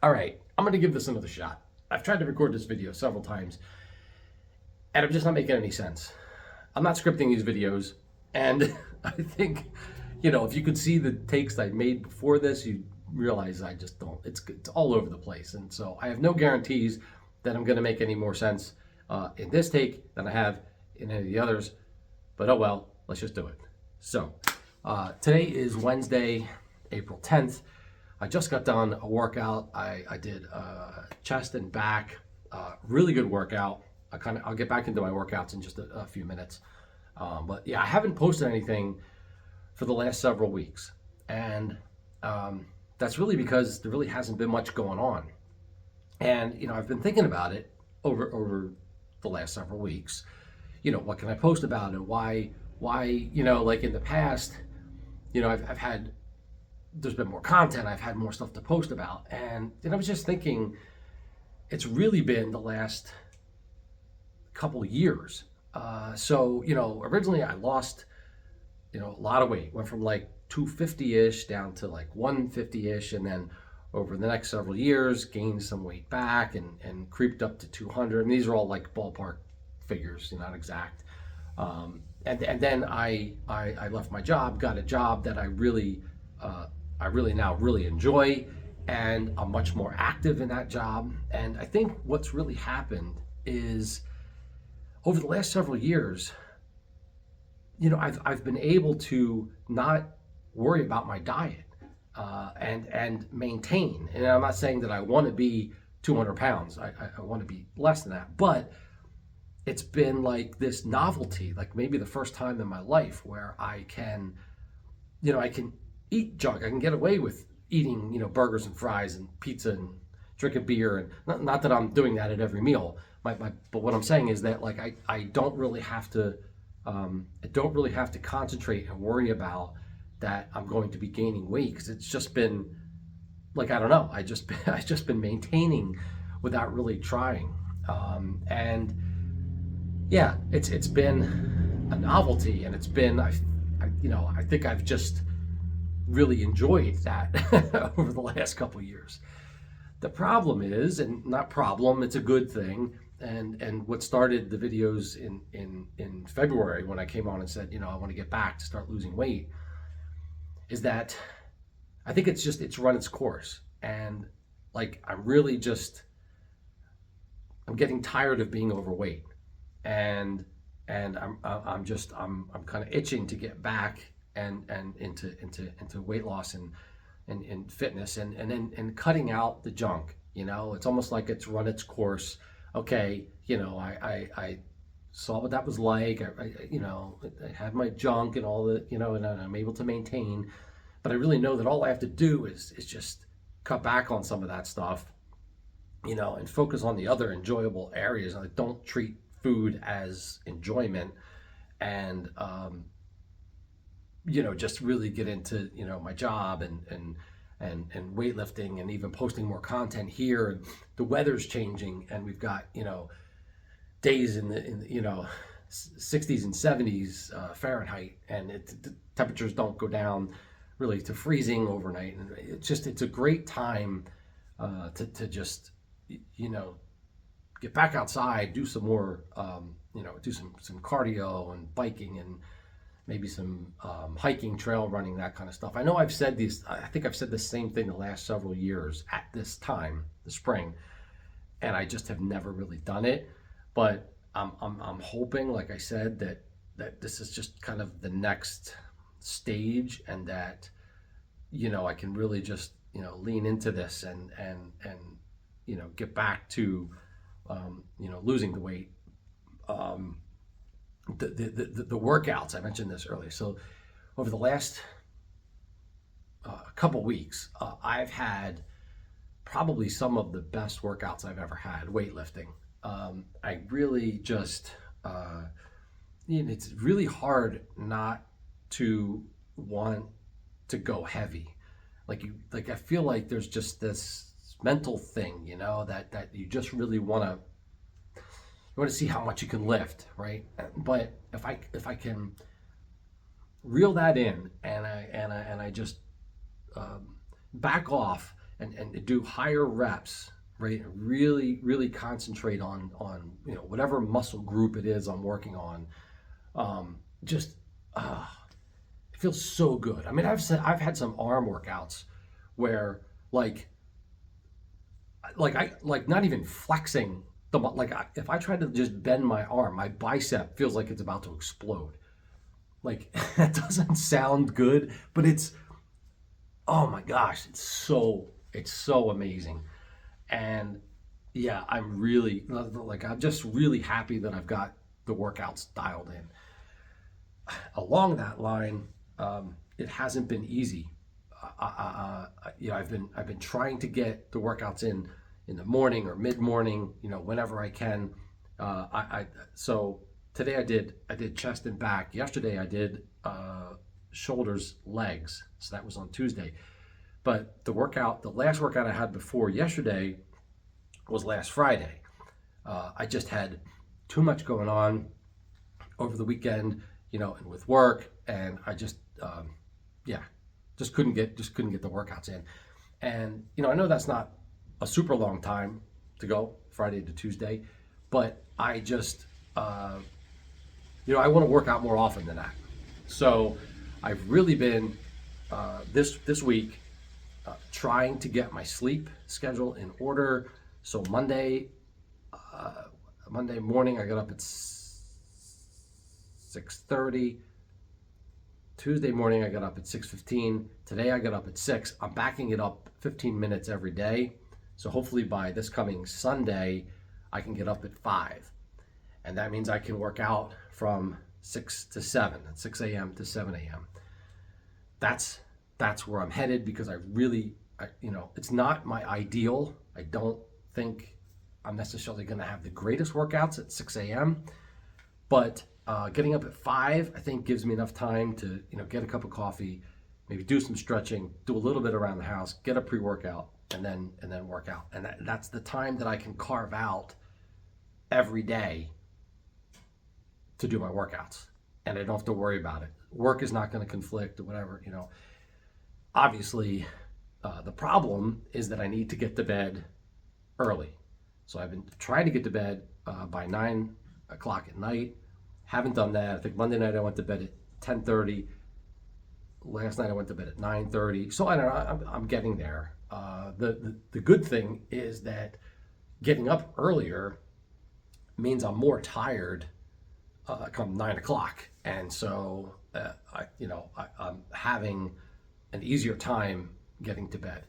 All right, I'm going to give this another shot. I've tried to record this video several times, and I'm just not making any sense. I'm not scripting these videos, and I think, if you could see the takes I made before this, you realize I just don't. It's all over the place, and so I have no guarantees that I'm going to make any more sense in this take than I have in any of the others, but oh well, let's just do it. So, today is Wednesday, April 10th. I just got done a workout. I did chest and back, really good workout. I'll get back into my workouts in just a few minutes. But yeah, I haven't posted anything for the last several weeks. And that's really because there really hasn't been much going on. And, I've been thinking about it over the last several weeks. What can I post about and why, like in the past, I've had, there's been more content, I've had more stuff to post about. And I was just thinking, it's really been the last couple years. So, originally I lost, a lot of weight, went from like 250-ish down to like 150-ish. And then over the next several years, gained some weight back and creeped up to 200. I mean, these are all like ballpark figures, not exact. And then I left my job, got a job that I really now really enjoy, and I'm much more active in that job. And I think what's really happened is over the last several years, I've been able to not worry about my diet and maintain. And I'm not saying that I want to be 200 pounds. I want to be less than that, but it's been like this novelty, like maybe the first time in my life where I can eat junk. I can get away with eating, burgers and fries and pizza and drinking beer. And not that I'm doing that at every meal. But what I'm saying is that like I don't really have to concentrate and worry about that I'm going to be gaining weight, because it's just been like, I don't know. I just been maintaining without really trying. And yeah, it's been a novelty, and it's been I think I've just really enjoyed that over the last couple of years. The problem is, and not problem, it's a good thing. And what started the videos in February, when I came on and said, I want to get back to start losing weight, is that I think it's run its course. And like, I'm getting tired of being overweight. And I'm kind of itching to get back and into weight loss and fitness and cutting out the junk. It's almost like it's run its course. Okay, I saw what that was like. I had my junk and all the, and I'm able to maintain, but I really know that all I have to do is just cut back on some of that stuff, and focus on the other enjoyable areas. I don't treat food as enjoyment, and just really get into my job and weightlifting, and even posting more content here. And the weather's changing, and we've got days in the 60s and 70s Fahrenheit, and the temperatures don't go down really to freezing overnight. And it's a great time to just get back outside, do some more do some cardio and biking, and maybe some hiking, trail running, that kind of stuff. I know I've said these, I think I've said the same thing the last several years at this time, the spring, and I just have never really done it. But I'm hoping, like I said, that this is just kind of the next stage, and that I can really just lean into this and get back to losing the weight. The workouts, I mentioned this earlier. So over the last couple weeks, I've had probably some of the best workouts I've ever had weightlifting. I really just it's really hard not to want to go heavy. Like I feel like there's just this mental thing, that you just really want to see how much you can lift, right? But if I can reel that in, and I just back off and do higher reps, right? Really, really concentrate on whatever muscle group it is I'm working on. Just it feels so good. I mean, I've had some arm workouts where like not even flexing if I try to just bend my arm, my bicep feels like it's about to explode. Like that doesn't sound good, but oh my gosh, it's so amazing. And yeah, I'm just really happy that I've got the workouts dialed in. Along that line, it hasn't been easy. I've been trying to get the workouts in the morning or mid morning, whenever I can. So today I did chest and back. Yesterday I did shoulders, legs. So that was on Tuesday. But the last workout I had before yesterday was last Friday. I just had too much going on over the weekend, and with work, and I just couldn't get the workouts in. And I know that's not a super long time to go, Friday to Tuesday, but I just I want to work out more often than that. So I've really been this week trying to get my sleep schedule in order. So Monday morning I got up at 6:30. Tuesday morning I got up at 6:15. Today I got up at 6. I'm backing it up 15 minutes every day. So hopefully by this coming Sunday I can get up at 5. And that means I can work out from 6 to 7, at 6 a.m. to 7 a.m. That's where I'm headed, because it's not my ideal. I don't think I'm necessarily going to have the greatest workouts at 6 a.m. But getting up at 5, I think, gives me enough time to get a cup of coffee, maybe do some stretching, do a little bit around the house, get a pre-workout, and then work out. And that's the time that I can carve out every day to do my workouts, and I don't have to worry about it. Work is not going to conflict or whatever. Obviously, the problem is that I need to get to bed early. So I've been trying to get to bed by 9 o'clock at night. Haven't done that. I think Monday night I went to bed at 10:30. Last night I went to bed at 9:30. So I don't know. I'm getting there. The good thing is that getting up earlier means I'm more tired come 9 o'clock, and so I'm having an easier time getting to bed.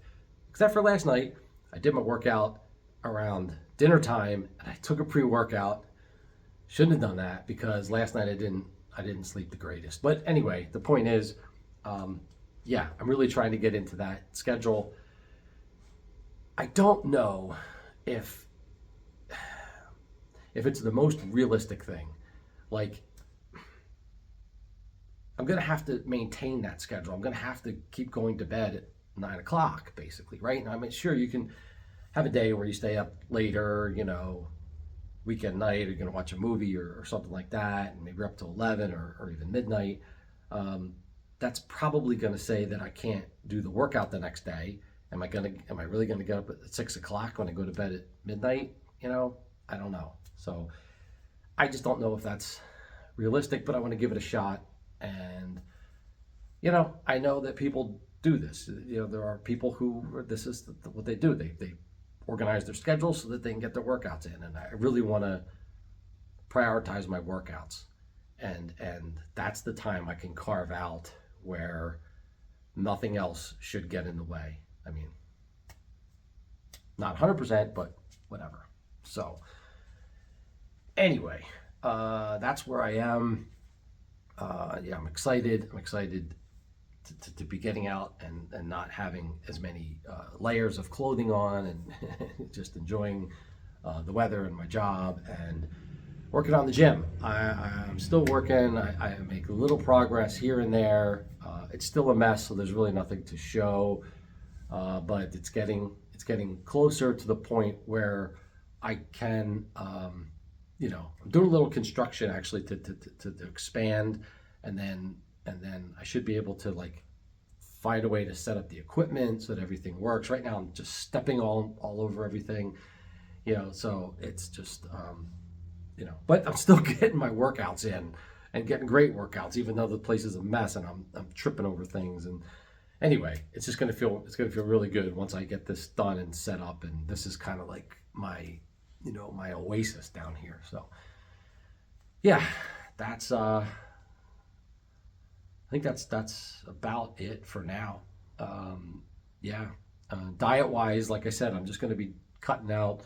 Except for last night, I did my workout around dinner time, and I took a pre-workout. Shouldn't have done that, because last night I didn't sleep the greatest. But anyway, the point is, I'm really trying to get into that schedule. I don't know if it's the most realistic thing. Like, I'm going to have to maintain that schedule. I'm going to have to keep going to bed at 9 o'clock, basically, right? I mean, sure, you can have a day where you stay up later, weekend night, you're going to watch a movie or something like that, and maybe you're up to 11 or even midnight. That's probably going to say that I can't do the workout the next day. Am I really going to get up at 6 o'clock when I go to bed at midnight? I don't know. So I just don't know if that's realistic, but I want to give it a shot. And, I know that people do this. There are people who, this is what they do. They organize their schedule so that they can get their workouts in. And I really want to prioritize my workouts. And that's the time I can carve out where nothing else should get in the way. I mean, not 100%, but whatever. So anyway, that's where I am. I'm excited. I'm excited to be getting out and not having as many layers of clothing on, and just enjoying the weather and my job, and working on the gym. I'm still working. I make a little progress here and there. It's still a mess, so there's really nothing to show. But it's getting closer to the point where I can, I'm doing a little construction actually to expand, and then I should be able to find a way to set up the equipment so that everything works. Right now, I'm just stepping all over everything, so it's just, but I'm still getting my workouts in and getting great workouts, even though the place is a mess and I'm tripping over things. And anyway, it's going to feel really good once I get this done and set up. And this is kind of like my, my oasis down here. So yeah, that's, I think that's about it for now. Yeah. Diet wise, like I said, I'm just going to be cutting out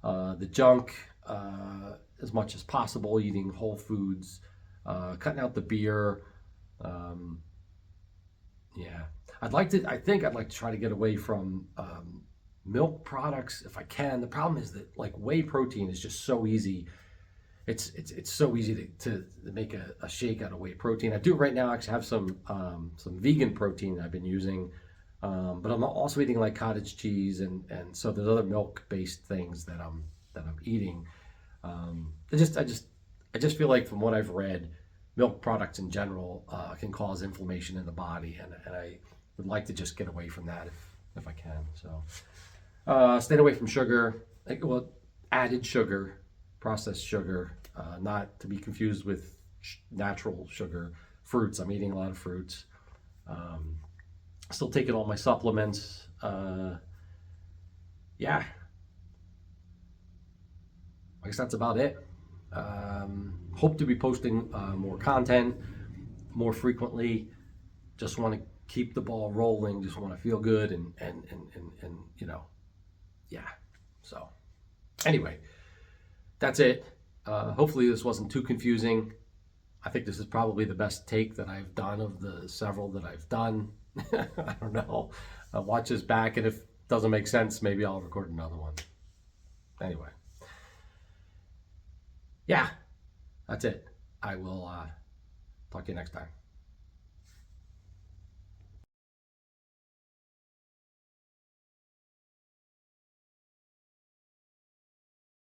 the junk as much as possible, eating whole foods, cutting out the beer. Yeah, I think I'd like to try to get away from milk products if I can. The problem is that like whey protein is just so easy. It's so easy to make a shake out of whey protein. I do it right now. I actually have some vegan protein I've been using, but I'm also eating like cottage cheese and so there's other milk based things that I'm eating. I just feel like from what I've read, milk products in general can cause inflammation in the body, and I would like to just get away from that if I can. So staying away from sugar, added sugar, processed sugar, not to be confused with natural sugar. Fruits, I'm eating a lot of fruits. Still taking all my supplements. Yeah, I guess that's about it. Hope to be posting more content more frequently. Just want to keep the ball rolling. Just want to feel good and yeah. So anyway, that's it. Hopefully this wasn't too confusing. I think this is probably the best take that I've done of the several that I've done. I don't know. I'll watch this back, and if it doesn't make sense, maybe I'll record another one. Anyway. Yeah, that's it. I will talk to you next time.